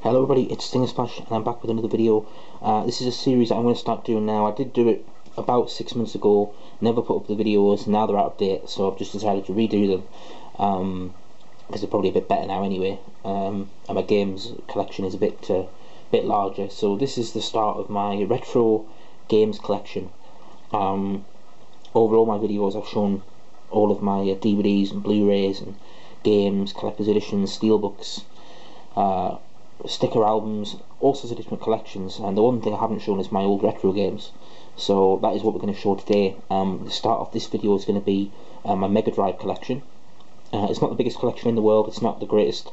Hello everybody, it's Stinger Splash and I'm back with another video. This is a series that I'm going to start doing now. I did do it about 6 months ago, never put up the videos, now they're out of date, so I've just decided to redo them because they're probably a bit better now anyway, and my games collection is a bit larger. So this is the start of my retro games collection. Over all my videos I've shown all of my DVDs and Blu-rays and games, collector's editions, steelbooks, sticker albums, all sorts of different collections, and the one thing I haven't shown is my old retro games. So that is what we're going to show today. The start of this video is going to be my Megadrive collection. It's not the biggest collection in the world, it's not the greatest,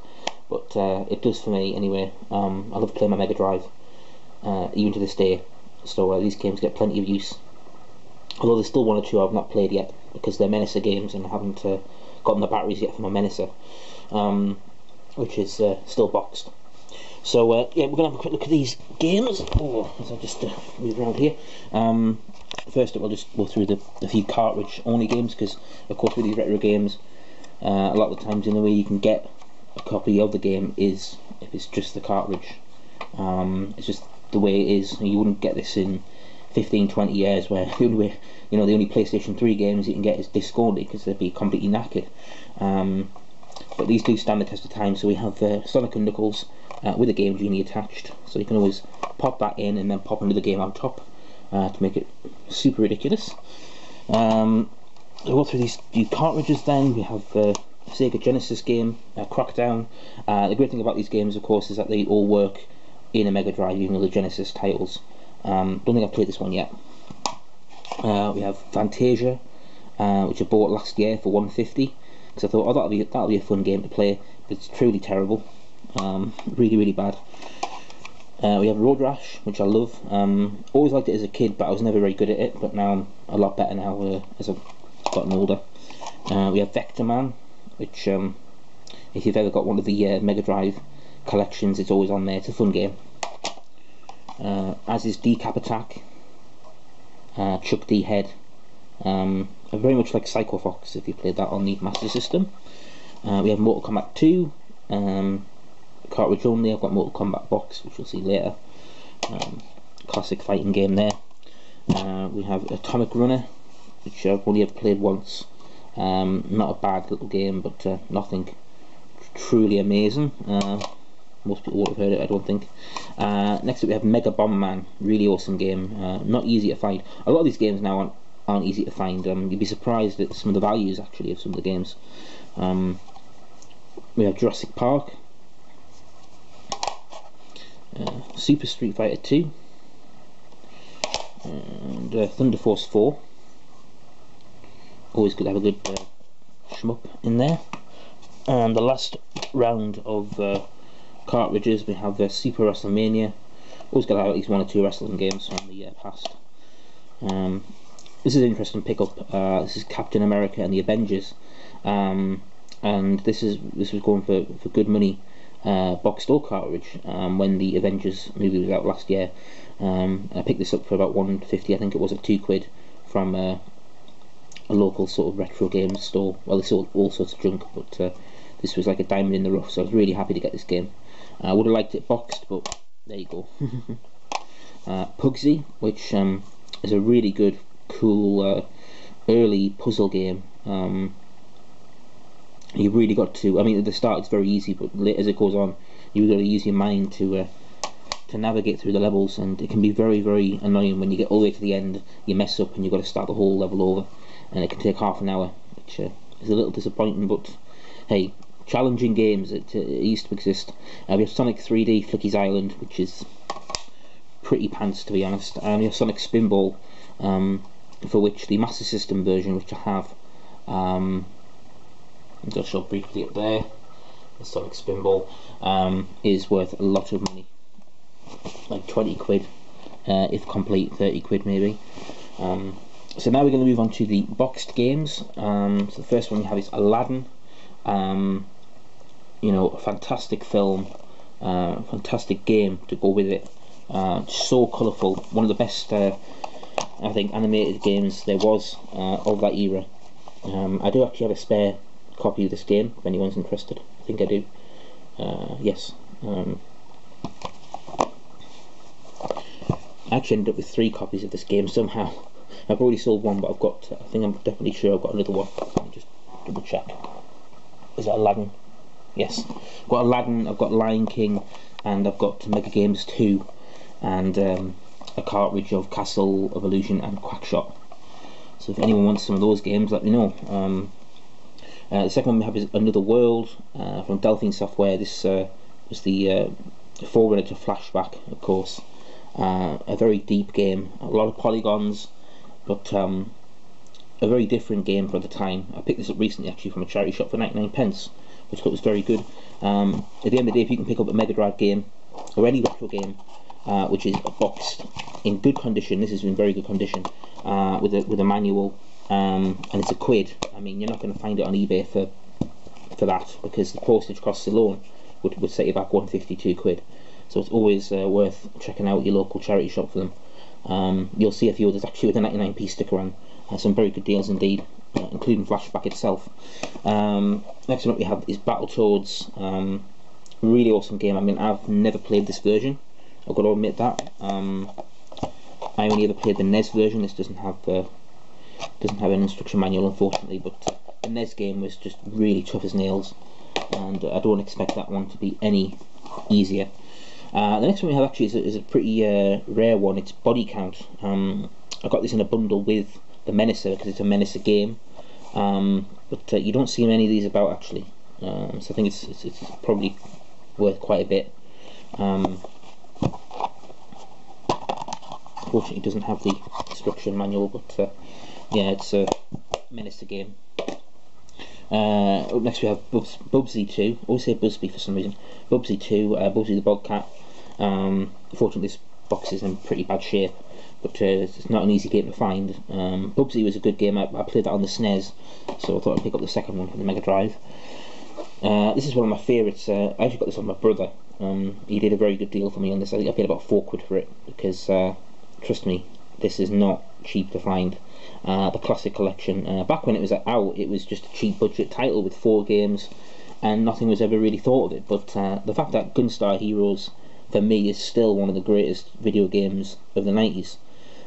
but it does for me anyway. I love playing my Megadrive, even to this day, so these games get plenty of use. Although there's still one or two I've not played yet, because they're Menacer games and I haven't gotten the batteries yet for my Menacer, which is still boxed. So yeah, we're going to have a quick look at these games. As I just move around here. First up, I'll just go through the few cartridge only games, because of course with these retro games, a lot of the times the only way you can get a copy of the game is if it's just the cartridge. It's just the way it is. You wouldn't get this in 15-20 years, where the only way, the only PlayStation 3 games you can get is disc only, because they'd be completely knackered. But these do stand the test of time. So we have Sonic & Knuckles with a Game Genie attached, so you can always pop that in and then pop another game on top to make it super ridiculous. We'll go through these few cartridges then. We have Sega Genesis game, Crackdown. The great thing about these games, of course, is that they all work in a Megadrive, even though they're Genesis titles. Don't think I've played this one yet. We have Fantasia, which I bought last year for $150, because I thought, oh, that'll be a fun game to play. But it's truly terrible, really bad. We have Road Rash, which I love. Always liked it as a kid, but I was never very good at it. But now I'm a lot better now as I've gotten older. We have Vector Man, which if you've ever got one of the Mega Drive collections, it's always on there. It's a fun game. As is Decap Attack, Chuck D Head. Very much like Psycho Fox if you played that on the Master System. We have Mortal Kombat 2, cartridge only. I've got Mortal Kombat box, which you'll see later. Classic fighting game there. We have Atomic Runner, which I've only ever played once. Not a bad little game, but nothing truly amazing. Most people won't have heard it, I don't think. Next up we have Mega Bomb Man, really awesome game. Not easy to find. A lot of these games now aren't easy to find. You'd be surprised at some of the values actually of some of the games. We have Jurassic Park, Super Street Fighter 2, and Thunder Force 4. Always good to have a good shmup in there. And the last round of cartridges, we have Super WrestleMania. Always got to have at least one or two wrestling games from the past. This is an interesting pickup. This is Captain America and the Avengers, and this was going for good money, box store cartridge, when the Avengers movie was out last year. I picked this up for about $150, I think it was, at £2 from a local sort of retro games store. Well, they sold all sorts of junk, but this was like a diamond in the rough, so I was really happy to get this game. I would have liked it boxed, but there you go. Pugsy, which is a really good, cool early puzzle game. You've really got to, I mean at the start it's very easy, but as it goes on you've got to use your mind to navigate through the levels, and it can be very annoying when you get all the way to the end, you mess up and you've got to start the whole level over, and it can take half an hour, which is a little disappointing, but hey, challenging games, it used to exist. We have Sonic 3D Flicky's Island, which is pretty pants to be honest. We have Sonic Spinball, for which the Master System version, which I have, I'll just show briefly up there, the Sonic Spinball, is worth a lot of money, like £20, if complete, £30 maybe. So now we're going to move on to the boxed games. So the first one we have is Aladdin. A fantastic film, fantastic game to go with it. So colourful, one of the best I think animated games there was of that era. I do actually have a spare copy of this game if anyone's interested. I think I do. Yes. I actually ended up with 3 copies of this game somehow. I've already sold one, but I've got, I think I'm definitely sure I've got another one. Let me just double check. Is that Aladdin? Yes. I've got Aladdin, I've got Lion King, and I've got Mega Games 2, and a cartridge of Castle of Illusion and Quackshot. So if anyone wants some of those games, let me know. The second one we have is Another World from Delphine Software. This was the forerunner to Flashback, of course. A very deep game, a lot of polygons, but a very different game for the time. I picked this up recently actually from a charity shop for 99p, which I thought was very good. At the end of the day, if you can pick up a Megadrive game or any retro game which is boxed in good condition, this is in very good condition, with a manual, and it's a quid. I mean, you're not going to find it on eBay for that, because the postage costs alone would set you back 152 quid. So it's always worth checking out your local charity shop for them. You'll see a few others actually with a 99p sticker on. Some very good deals indeed, including Flashback itself. Next one up we have is Battletoads. Really awesome game. I mean, I've never played this version, I've got to admit that. I only ever played the NES version. This doesn't have an instruction manual, unfortunately, but the NES game was just really tough as nails, and I don't expect that one to be any easier. The next one we have actually is a pretty rare one. It's Body Count. I got this in a bundle with the Menacer because it's a Menacer game, but you don't see many of these about actually. So I think it's probably worth quite a bit. Unfortunately, it doesn't have the instruction manual, but yeah, it's a Menacer game. Up next we have Bubsy 2. I always say Busby for some reason. Bubsy 2, Bubsy the Bobcat. Unfortunately, this box is in pretty bad shape, but it's not an easy game to find. Bubsy was a good game. I played that on the SNES, so I thought I'd pick up the second one for the Mega Drive. This is one of my favourites. I actually got this on my brother. He did a very good deal for me on this. I think I paid about 4 quid for it, because trust me, this is not cheap to find. The Classic Collection. Back when it was out, it was just a cheap budget title with 4 games, and nothing was ever really thought of it. But the fact that Gunstar Heroes, for me, is still one of the greatest video games of the 90s.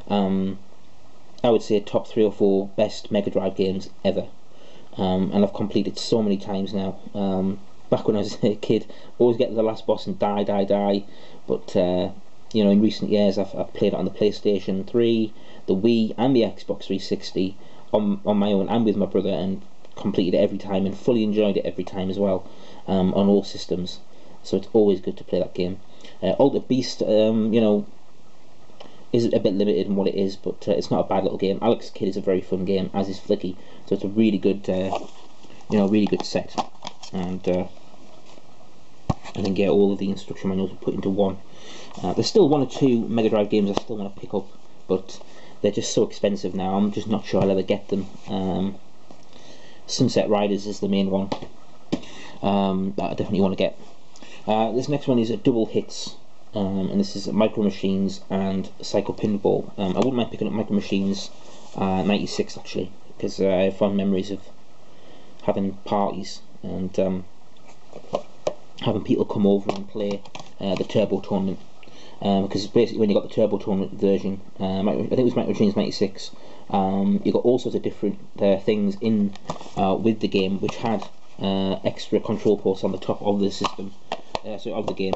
I would say top 3 or 4 best Mega Drive games ever. And I've completed so many times now. Back when I was a kid, always get to the last boss and die. But you know, in recent years, I've played it on the PlayStation 3, the Wii, and the Xbox 360 on my own and with my brother, and completed it every time and fully enjoyed it every time as well, on all systems. So it's always good to play that game. Altered Beast, you know, is a bit limited in what it is, but it's not a bad little game. Alex Kidd is a very fun game, as is Flicky. So it's a really good, you know, really good set. And I think yeah, all of the instruction manuals are put into one. There's still 1 or 2 Mega Drive games I still want to pick up, but they're just so expensive now. I'm just not sure I'll ever get them. Sunset Riders is the main one that I definitely want to get. This next one is a double hits, and this is Micro Machines and Psycho Pinball. I wouldn't mind picking up Micro Machines 96 actually, because I have fond memories of having parties and having people come over and play the Turbo Tournament. Because basically when you got the Turbo Tournament version, I think it was Micro Machines 96, you got all sorts of different things in with the game, which had extra control ports on the top of the system, so of the game,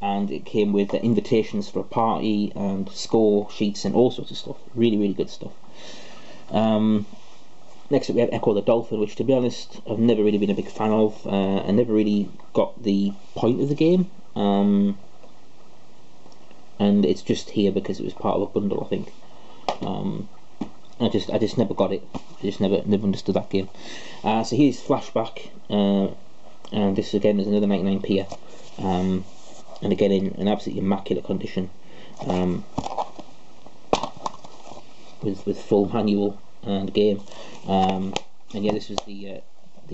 and it came with invitations for a party and score sheets and all sorts of stuff. Really good stuff. Next up we have Echo the Dolphin, which to be honest I've never really been a big fan of. I never really got the point of the game, and it's just here because it was part of a bundle, I think. I just never got it. I just never understood that game. So here's Flashback, and this again is another 99p, and again in an absolutely immaculate condition, with full manual and game. And yeah, this was the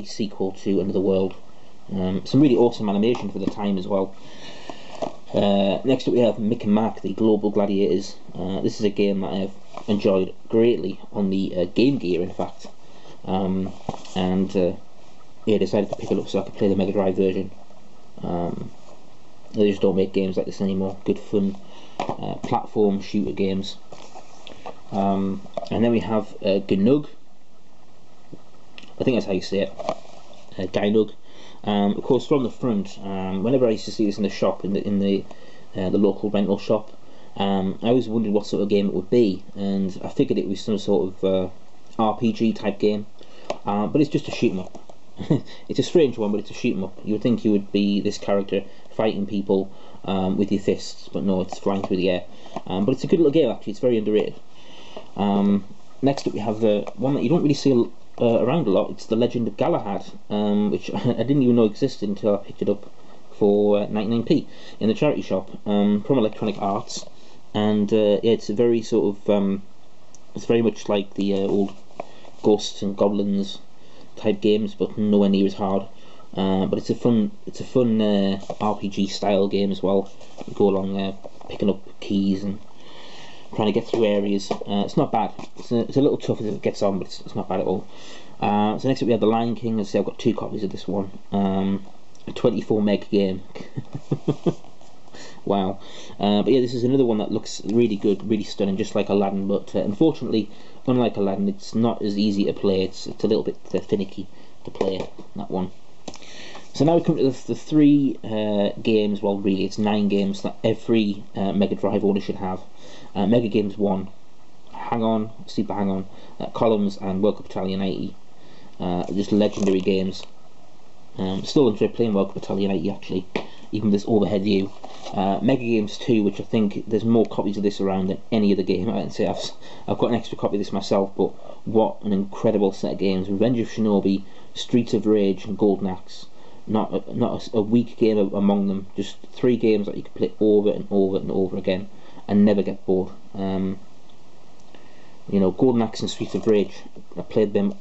sequel to Another World. Some really awesome animation for the time as well. Next up we have Mick and Mac, the Global Gladiators. This is a game that I have enjoyed greatly on the Game Gear, in fact, and yeah, decided to pick it up so I could play the Mega Drive version. They just don't make games like this anymore. Good fun, platform shooter games. And then we have Gnug. I think that's how you say it. Gnug. Of course, from the front, whenever I used to see this in the shop, in the local rental shop, I always wondered what sort of game it would be, and I figured it was some sort of RPG type game, but it's just a shoot 'em up. It's a strange one, but it's a shoot 'em up. You would think you would be this character fighting people with your fists, but no, it's flying through the air. But it's a good little game actually. It's very underrated. Next up we have one that you don't really see around a lot. It's The Legend of Galahad, which I didn't even know existed until I picked it up for 99p in the charity shop from Electronic Arts. And yeah, it's a very sort of it's very much like the old Ghosts and Goblins type games, but nowhere near as hard. But it's a fun RPG style game as well. You go along picking up keys and trying to get through areas. It's not bad. It's a little tough as it gets on, but it's not bad at all. So next up we have The Lion King. As I say, I've got 2 copies of this one. A 24 meg game. Wow. But yeah, this is another one that looks really good, really stunning, just like Aladdin, but unfortunately, unlike Aladdin, it's not as easy to play. It's a little bit finicky to play, that one. So now we come to the 3 games, well really it's 9 games that every Megadrive owner should have. Mega Games 1, Hang On, Super Hang On, Columns and World Cup Battalion 80. Just legendary games. Still enjoy playing World Cup Battalion 80 actually, even with this overhead view. Mega Games 2, which I think there's more copies of this around than any other game. I can say I've got an extra copy of this myself, but what an incredible set of games. Revenge of Shinobi, Streets of Rage and Golden Axe. Not a weak game among them. Just 3 games that you can play over and over and over again and never get bored. You know, Golden Axe and Streets of Rage, I played them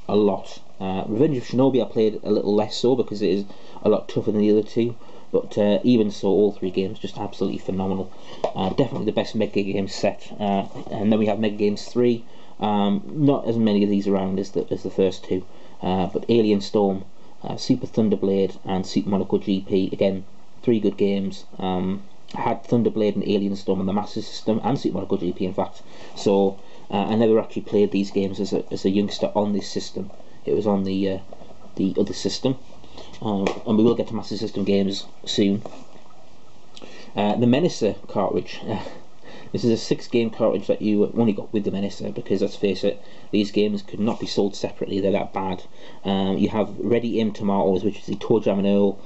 a lot. Revenge of Shinobi I played a little less so because it is a lot tougher than the other 2, but even so, all 3 games just absolutely phenomenal. Definitely the best Mega Games set. And then we have Mega Games 3. Not as many of these around as the first 2, but Alien Storm, Super Thunderblade and Super Monaco GP, again 3 good games. I had Thunderblade and Alien Storm on the Master System and Super Monaco GP in fact, so I never actually played these games as a youngster on this system. It was on the other system, and we will get to Master System games soon. The Menacer cartridge. This is a 6 game cartridge that you only got with the Menacer, because let's face it, these games could not be sold separately, they're that bad. You have Ready Aim Tomatoes, which is the Toe Jam and Earl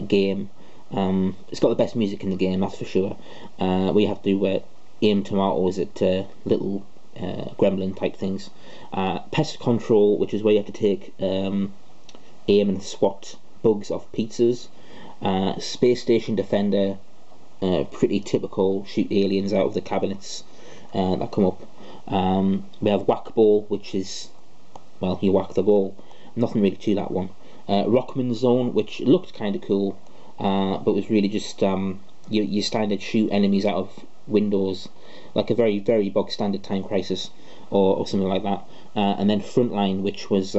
game. It's got the best music in the game, that's for sure. We have to aim tomatoes at little gremlin type things. Pest Control, which is where you have to take aim and swat bugs off pizzas. Space Station Defender, pretty typical, shoot aliens out of the cabinets that come up. We have Whack Ball, which is, well, you whack the ball. Nothing really to that one. Rockman Zone, which looked kind of cool, but was really just you stand and shoot enemies out of windows, like a very, very bog standard Time Crisis or something like that. And then Frontline, which was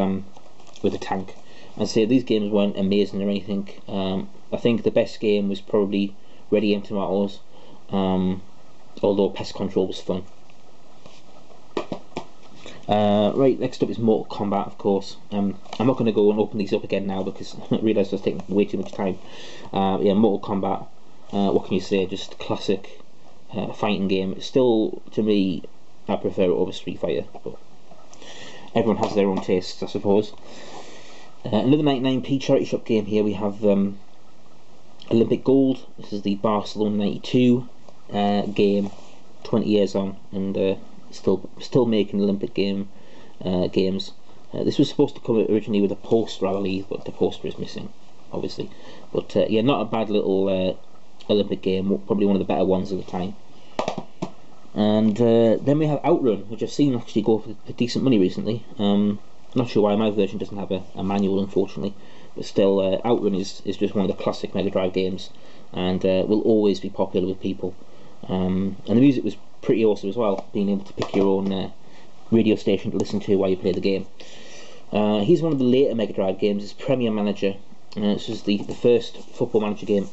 with a tank. I'd say these games weren't amazing or anything. I think the best game was probably Ready Aim Tomatoes, although Pest Control was fun. Right, next up is Mortal Kombat, of course. I'm not going to go and open these up again now because I realised I was taking way too much time. Yeah, Mortal Kombat, what can you say, just classic fighting game. Still, to me, I prefer it over Street Fighter, but everyone has their own tastes, I suppose. Another 99p charity shop game here. We have Olympic Gold. This is the Barcelona 92 game, 20 years on, and still making Olympic games. This was supposed to come originally with a poster, I believe, but the poster is missing, obviously. But yeah, not a bad little Olympic game, probably one of the better ones of the time. And then we have Outrun, which I've seen actually go for decent money recently. Not sure why my version doesn't have a manual, unfortunately, but still, Outrun is just one of the classic Mega Drive games, and will always be popular with people. And the music was pretty awesome as well, being able to pick your own radio station to listen to while you play the game. Here's one of the later Mega Drive games. It's Premier Manager. This is the first football manager game.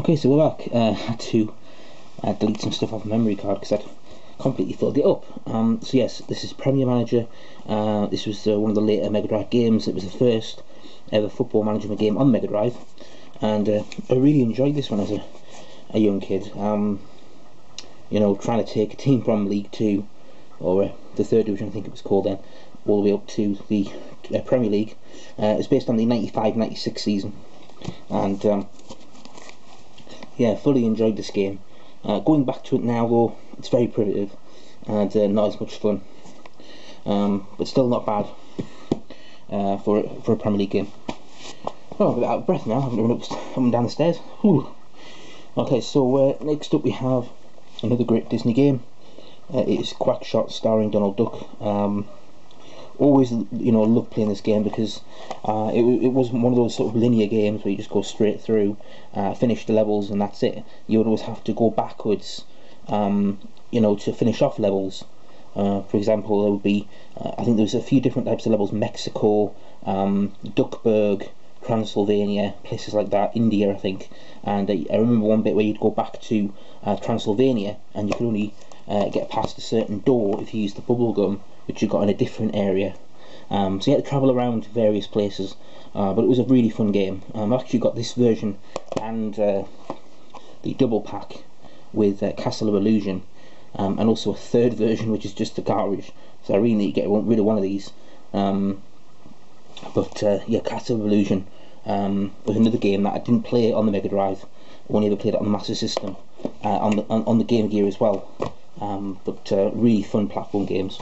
Okay, so we're back. I had to delete some stuff off the memory card because I'd completely filled it up. So yes, this is Premier Manager. This was one of the later Megadrive games. It was the first ever football management game on Megadrive, and I really enjoyed this one as a young kid. You know, trying to take a team from League 2, or the third division I think it was called then, all the way up to the Premier League. It's based on the 95-96 season, and yeah, fully enjoyed this game. Going back to it now though, it's very primitive and not as much fun, but still not bad for a Premier League game. Oh, I'm a bit out of breath now. I haven't run up and down the stairs. Whew. Okay, so next up we have another great Disney game. It is Quackshot, starring Donald Duck. Always, you know, loved playing this game because it wasn't one of those sort of linear games where you just go straight through, finish the levels and that's it. You would always have to go backwards, you know, to finish off levels. For example, there would be, I think there was a few different types of levels: Mexico, Duckburg, Transylvania, places like that, India, I think. And I remember one bit where you'd go back to Transylvania, and you could only get past a certain door if you used the bubble gum, which you got in a different area. So you had to travel around various places, but it was a really fun game. I've actually got this version and the double pack with Castle of Illusion, and also a third version which is just the cartridge, so I really need to get rid of one of these. But yeah, Castle of Illusion was another game that I didn't play on the Mega Drive. I only ever played it on the Master System, on the Game Gear as well. But really fun platform games.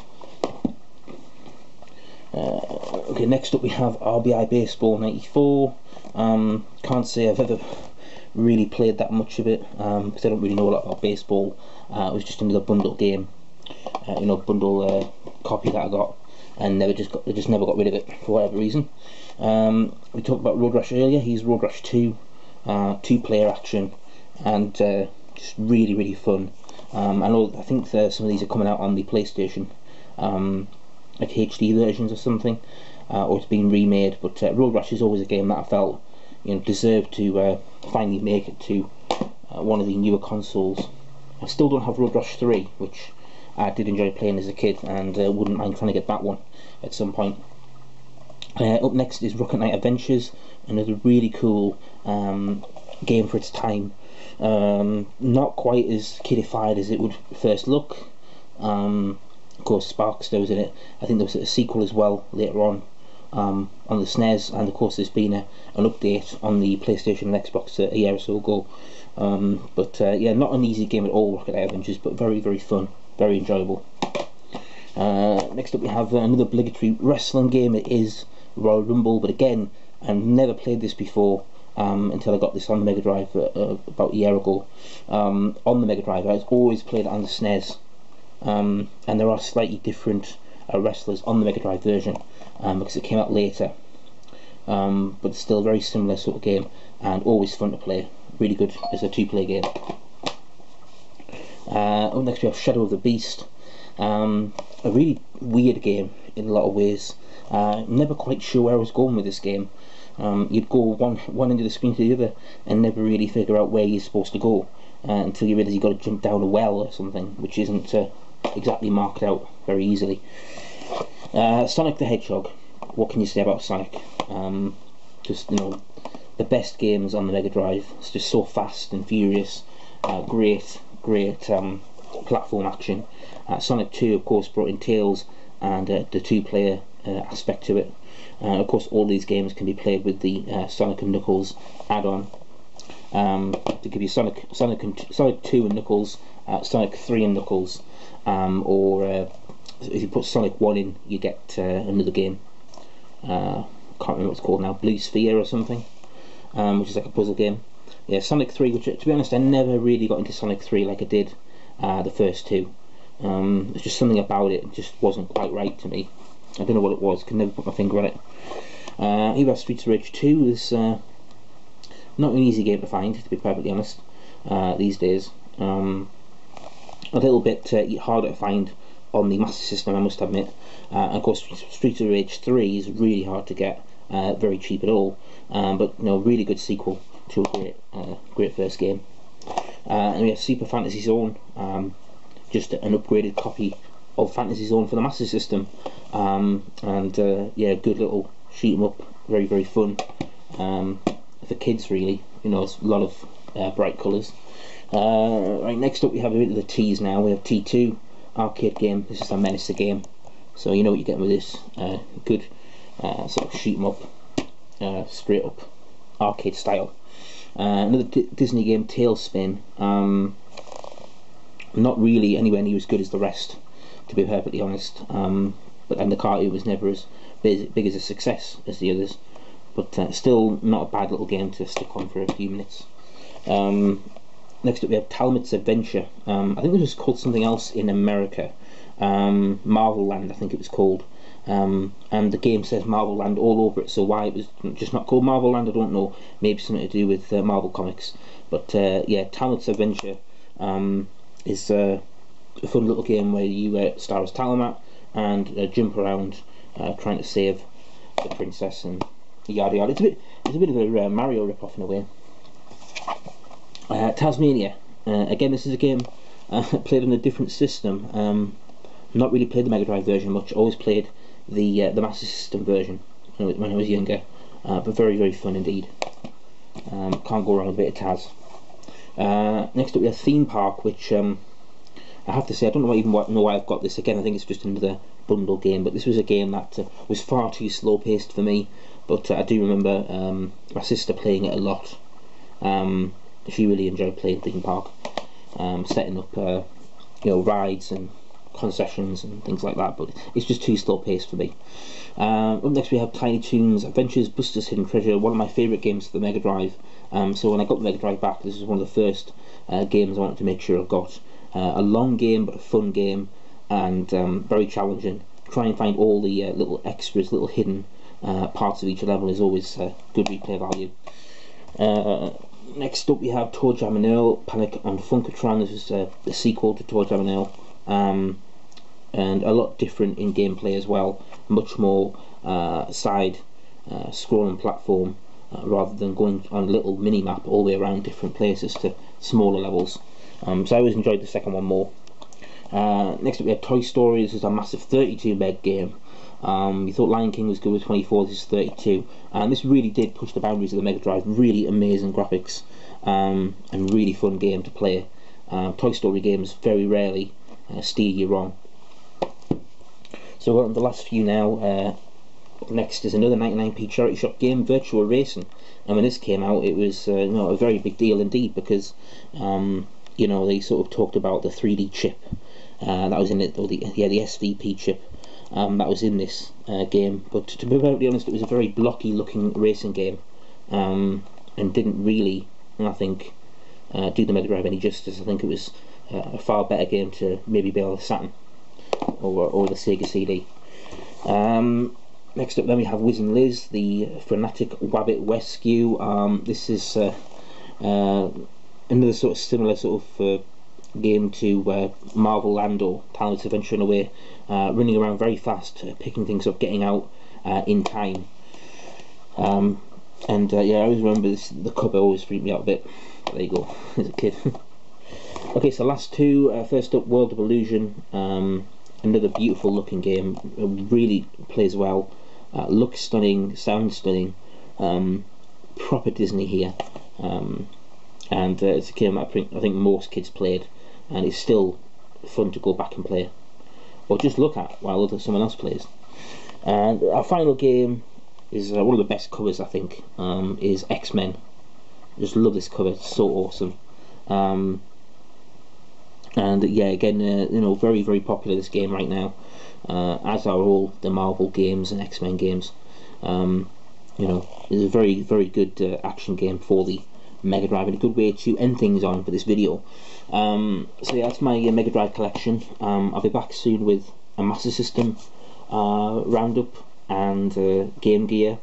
Okay, next up we have RBI Baseball 94. Can't say I've ever really played that much of it, because I don't really know a lot about baseball. It was just another bundle game, you know, bundle copy that I got, and I just never got rid of it for whatever reason. We talked about Road Rash earlier. He's Road Rash 2, two-player action, and just really fun. I think some of these are coming out on the PlayStation, like HD versions or something, or it's been remade. But Road Rash is always a game that I felt, you know, deserved to finally make it to one of the newer consoles. I still don't have Road Rash 3, which I did enjoy playing as a kid, and wouldn't mind trying to get that one at some point. Up next is Rocket Knight Adventures, another really cool game for its time. Not quite as kidified as it would first look. Of course, Sparkster was in it. I think there was a sequel as well later on the SNES, and of course there's been an update on the PlayStation and Xbox a year or so ago. But yeah, not an easy game at all, Rocket Knight Adventures, but very fun, very enjoyable. Next up we have another obligatory wrestling game. It is Royal Rumble, but again, I've never played this before until I got this on the Mega Drive about a year ago. On the Mega Drive, I've always played it on the SNES, and there are slightly different wrestlers on the Mega Drive version because it came out later, but it's still a very similar sort of game and always fun to play. Really good as a two-player game. Up next we have Shadow of the Beast, a really weird game in a lot of ways. Never quite sure where I was going with this game. You'd go one end of the screen to the other and never really figure out where you're supposed to go until you realise you've got to jump down a well or something, which isn't exactly marked out very easily. Sonic the Hedgehog, what can you say about Sonic? Just, you know, the best games on the Mega Drive. It's just so fast and furious. Great platform action. Sonic 2 of course brought in Tails and the two-player aspect to it. Of course all these games can be played with the Sonic and Knuckles add-on, to give you Sonic 2 and Knuckles, Sonic 3 and Knuckles, or if you put Sonic 1 in, you get another game. Can't remember what it's called now, Blue Sphere or something, which is like a puzzle game. Yeah, Sonic 3, which to be honest I never really got into Sonic 3 like I did the first two. There's just something about it just wasn't quite right to me. I don't know what it was, could never put my finger on it. Here we have Streets of Rage 2. Is not an easy game to find, to be perfectly honest, these days. A little bit harder to find on the Master System, I must admit. And of course Streets of Rage 3 is really hard to get, very cheap at all, but you know, really good sequel. to a great first game. And we have Super Fantasy Zone, just an upgraded copy of Fantasy Zone for the Master System, yeah, good little shoot 'em up, very fun, for kids really. You know, it's a lot of bright colours. Right, next up we have a bit of the T's now. We have T2 arcade game. This is a Menacer game, so you know what you're getting with this. Good sort of shoot 'em up, straight up arcade style. Another Disney game, Tailspin. Not really anywhere near as good as the rest, to be perfectly honest. And the cartoon was never as big as a success as the others, but still not a bad little game to stick on for a few minutes. Next up we have Talmud's Adventure. I think this was called something else in America. Marvel Land, I think it was called. And the game says Marvel Land all over it, so why it was just not called Marvel Land, I don't know. Maybe something to do with Marvel Comics. But yeah, Talmud's Adventure is a fun little game where you star as Talamat and jump around trying to save the princess and yada yada. It's a bit of a Mario rip-off in a way. Tasmania. Again, this is a game played on a different system. Not really played the Megadrive version much. Always played the Master System version when I was younger. But very fun indeed. Can't go wrong with a bit of Taz. Next up we have Theme Park, which I have to say I don't know why I've got this. Again, I think it's just another bundle game. But this was a game that was far too slow paced for me. But I do remember my sister playing it a lot. She really enjoyed playing Theme Park, setting up rides and concessions and things like that, but it's just too slow paced for me. Up next we have Tiny Toons Adventures Buster's Hidden Treasure, one of my favourite games for the Mega Drive. So when I got the Mega Drive back, this is one of the first games I wanted to make sure I got. A long game but a fun game, and very challenging. Try and find all the little extras, little hidden parts of each level is always good replay value. Next up we have Toe Jam and Earl Panic on Funkatron. This is the sequel to Toe Jam and Earl, and a lot different in gameplay as well. Much more side scrolling platform rather than going on a little mini map all the way around different places to smaller levels. So I always enjoyed the second one more. Next up we have Toy Story. This is a massive 32 meg game. You thought Lion King was good with 24, this is 32, and this really did push the boundaries of the Mega Drive. Really amazing graphics, and really fun game to play. Toy Story games very rarely steer you wrong. So we're on the last few now. Next is another 99p charity shop game, Virtual Racing, and when this came out it was a very big deal indeed, because they sort of talked about the 3D chip that was in it, or the SVP chip. That was in this game, but to be perfectly honest, it was a very blocky looking racing game, and didn't really, I think, do the Mega Drive any justice. I think it was a far better game to maybe be on the Saturn or the Sega CD. Next up then we have Wiz and Liz, the Frenetic Wabbit Rescue. This is another sort of similar sort of game to Marvel Land or Talmud's Adventure in a way, running around very fast, picking things up, getting out in time. Yeah, I always remember this, the cover always freaked me out a bit. There you go, as a kid. Okay, so last two. First up, World of Illusion. Another beautiful looking game, really plays well, looks stunning, sounds stunning, proper Disney here, and it's a game I think most kids played, and it's still fun to go back and play, or just look at while someone else plays. And our final game is one of the best covers I think, is X-Men. Just love this cover, it's so awesome. And yeah, again, very popular this game right now, as are all the Marvel games and X-Men games. It's a very good action game for the Mega Drive, and a good way to end things on for this video. So yeah, that's my Mega Drive collection. I'll be back soon with a Master System roundup and Game Gear,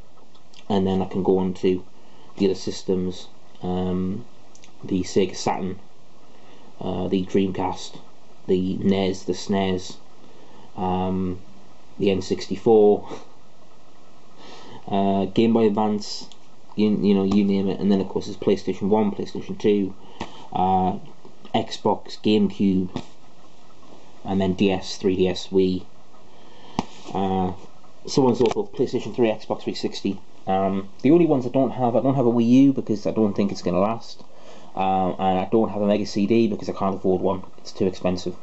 and then I can go on to the other systems, the Sega Saturn, the Dreamcast, the NES, the SNES, the N64, Game Boy Advance, you know, you name it. And then of course there's PlayStation 1, PlayStation 2, Xbox, GameCube, and then DS, 3DS, Wii, so on and so forth, PlayStation 3, Xbox 360. The only ones I don't have a Wii U because I don't think it's going to last, and I don't have a Mega CD because I can't afford one, it's too expensive.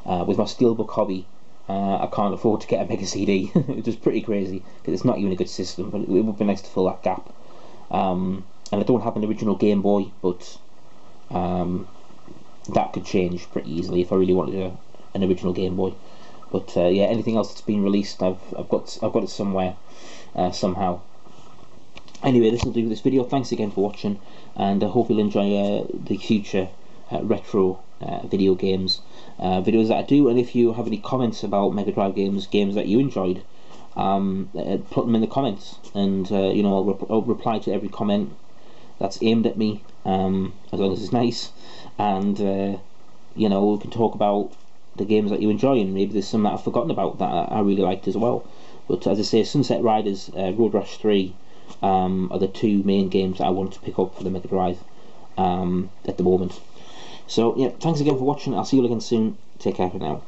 With my Steelbook hobby, I can't afford to get a Mega CD, which is pretty crazy because it's not even a good system, but it would be nice to fill that gap. And I don't have an original Game Boy, but that could change pretty easily if I really wanted an original Game Boy. But yeah, anything else that's been released, I've got it somewhere, somehow. Anyway, this will do this video. Thanks again for watching, and I hope you'll enjoy the future retro video games videos that I do. And if you have any comments about Mega Drive games that you enjoyed, put them in the comments, and you know, I'll reply to every comment that's aimed at me, as long as it's nice. And you know, we can talk about the games that you enjoy, and maybe there's some that I've forgotten about that I really liked as well. But as I say, Sunset Riders, Road Rash 3 are the two main games that I want to pick up for the Mega Drive at the moment. So yeah, thanks again for watching. I'll see you again soon. Take care for now.